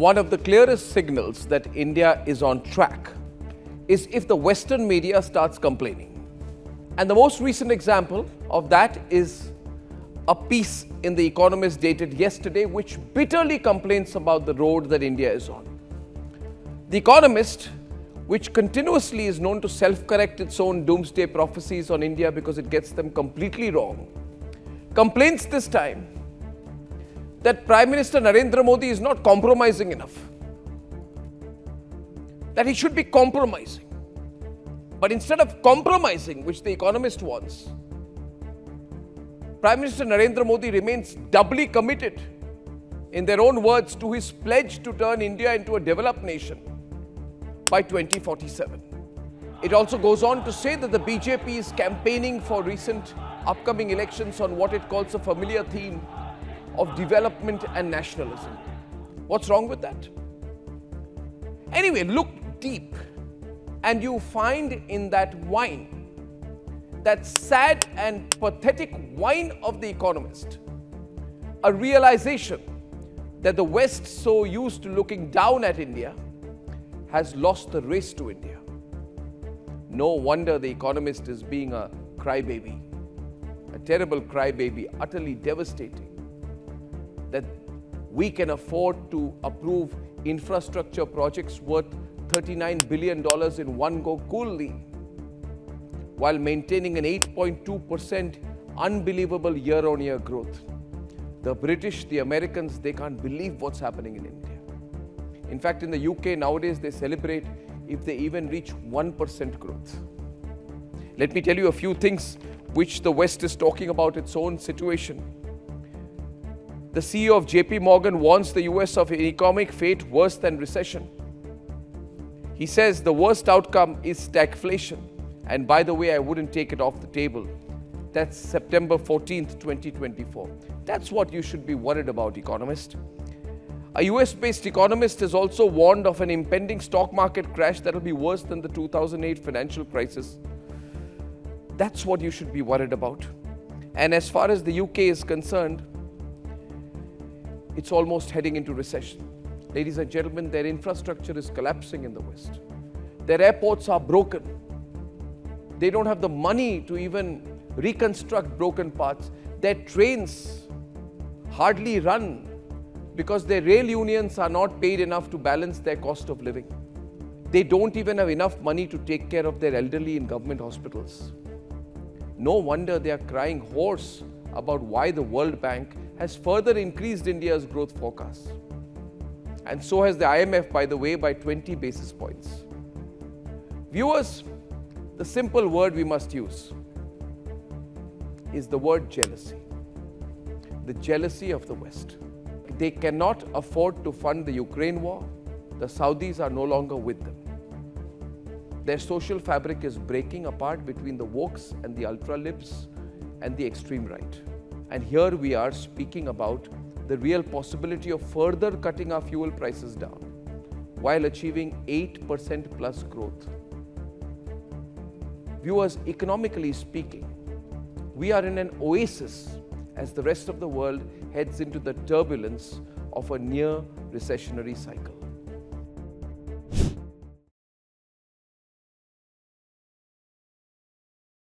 One of the clearest signals that India is on track is if the Western media starts complaining. And the most recent example of that is a piece in the Economist dated yesterday which bitterly complains about the road that India is on. The Economist, which continuously is known to self-correct its own doomsday prophecies on India because it gets them completely wrong, complains this time that Prime Minister Narendra Modi is not compromising enough, that he should be compromising. But instead of compromising, which the Economist wants, Prime Minister Narendra Modi remains doubly committed, in their own words, to his pledge to turn India into a developed nation by 2047. It also goes on to say that the BJP is campaigning for recent upcoming elections on what it calls a familiar theme of development and nationalism. What's wrong with that? Anyway, look deep and you find in that whine, that sad and pathetic whine of the Economist, a realization that the West, so used to looking down at India, has lost the race to India. No wonder the Economist is being a crybaby, a terrible crybaby, utterly devastating, that we can afford to approve infrastructure projects worth $39 billion in one go coolly, while maintaining an 8.2% unbelievable year-on-year growth. The British, the Americans, they can't believe what's happening in India. In fact, in the UK nowadays, they celebrate if they even reach 1% growth. Let me tell you a few things which the West is talking about its own situation. The CEO of JP Morgan warns the US of an economic fate worse than recession. He says the worst outcome is stagflation. And by the way, I wouldn't take it off the table. That's September 14th, 2024. That's what you should be worried about, Economist. A US-based economist has also warned of an impending stock market crash that will be worse than the 2008 financial crisis. That's what you should be worried about. And as far as the UK is concerned, it's almost heading into recession. Ladies and gentlemen, their infrastructure is collapsing in the West. Their airports are broken. They don't have the money to even reconstruct broken parts. Their trains hardly run because their rail unions are not paid enough to balance their cost of living. They don't even have enough money to take care of their elderly in government hospitals. No wonder they are crying hoarse about why the World Bank has further increased India's growth forecast. And so has the IMF, by the way, by 20 basis points. Viewers, the simple word we must use is the word jealousy. The jealousy of the West. They cannot afford to fund the Ukraine war. The Saudis are no longer with them. Their social fabric is breaking apart between the wokes and the ultra-libs and the extreme right. And here we are speaking about the real possibility of further cutting our fuel prices down while achieving 8% plus growth. Viewers, economically speaking, we are in an oasis as the rest of the world heads into the turbulence of a near recessionary cycle.